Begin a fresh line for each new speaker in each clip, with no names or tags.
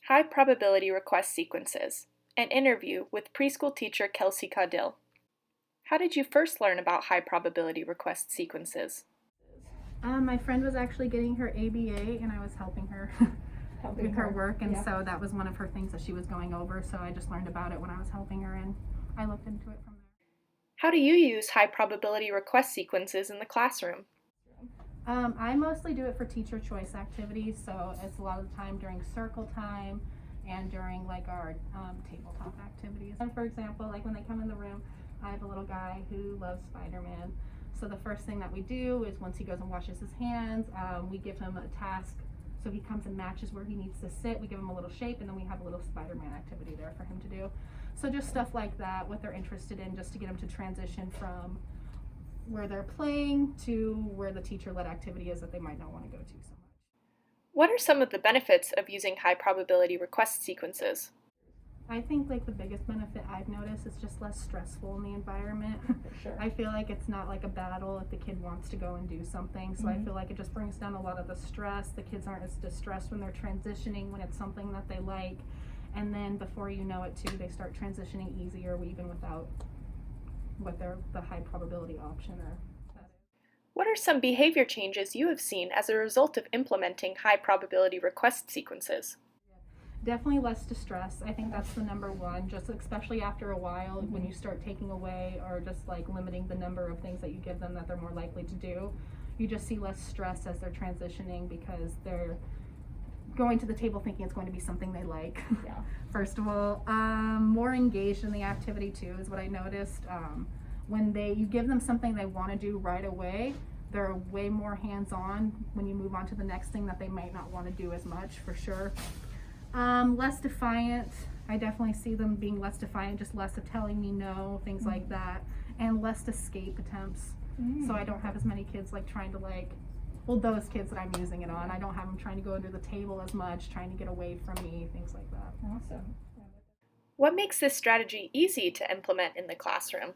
High probability request sequences, an interview with preschool teacher Kelsey Caudill. How did you first learn about high probability request sequences?
My friend was actually getting her ABA and I was helping her with her work, and so that was one of her things that she was going over, so I just learned about it when I was helping her and I looked into it from there.
How do you use high probability request sequences in the classroom?
I mostly do it for teacher choice activities, so it's a lot of the time during circle time and during like our tabletop activities. And for example, like when they come in the room, I have a little guy who loves Spider-Man. So the first thing that we do is once he goes and washes his hands, we give him a task. So he comes and matches where he needs to sit. We give him a little shape, and then we have a little Spider-Man activity there for him to do. So just stuff like that, what they're interested in, just to get them to transition from where they're playing to where the teacher-led activity is that they might not want to go to so much.
What are some of the benefits of using high probability request sequences?
I think like the biggest benefit I've noticed is just less stressful in the environment.
For sure.
I feel like it's not like a battle if the kid wants to go and do something. So I feel like it just brings down a lot of the stress. The kids aren't as distressed when they're transitioning, when it's something that they like. And then before you know it too, they start transitioning easier even without what the high probability option or that is.
What are some behavior changes you have seen as a result of implementing high probability request sequences?
Definitely less distress. I think that's the number one, just especially after a while when you start taking away or just like limiting the number of things that you give them that they're more likely to do. You just see less stress as they're transitioning because they're going to the table thinking it's going to be something they like.
Yeah.
First of all, more engaged in the activity too is what I noticed. When you give them something they want to do right away, they're way more hands-on when you move on to the next thing that they might not want to do as much, for sure. Less defiant. I definitely see them being less defiant, just less of telling me no, things like that, and less escape attempts. So I don't have as many kids like trying to those kids that I'm using it on, I don't have them trying to go under the table as much, trying to get away from me, things like that.
Awesome.
What makes this strategy easy to implement in the classroom?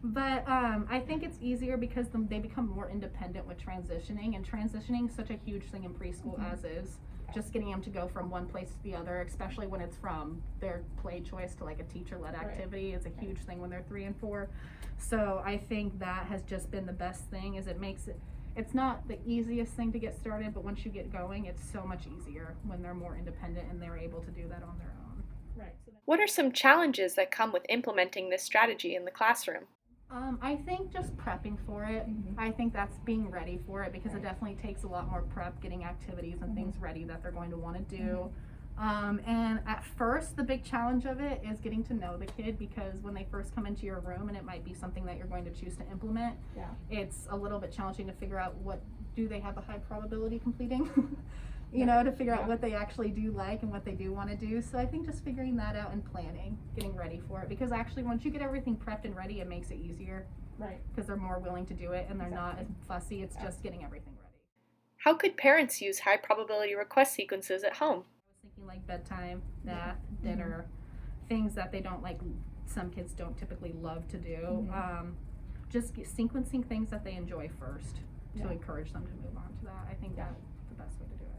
But I think it's easier because they become more independent with transitioning, and transitioning is such a huge thing in preschool as is. Just getting them to go from one place to the other, especially when it's from their play choice to like a teacher-led activity, is a huge thing when they're 3 and 4. So I think that has just been the best thing, is it makes it's not the easiest thing to get started, but once you get going, it's so much easier when they're more independent and they're able to do that on their own.
Right.
What are some challenges that come with implementing this strategy in the classroom?
I think just prepping for it. I think that's being ready for it, because it definitely takes a lot more prep, getting activities and things ready that they're going to want to do. And at first, the big challenge of it is getting to know the kid, because when they first come into your room and it might be something that you're going to choose to implement, it's a little bit challenging to figure out what do they have a high probability completing. To figure out what they actually do like and what they do want to do. So I think just figuring that out and planning, getting ready for it, because actually once you get everything prepped and ready, it makes it easier.
Right.
Because they're more willing to do it and they're not as fussy. It's just getting everything ready.
How could parents use high probability request sequences at home?
I was thinking like bedtime, nap, dinner, things that they don't like, some kids don't typically love to do. Just sequencing things that they enjoy first to encourage them to move on to that. I think that's the best way to do it.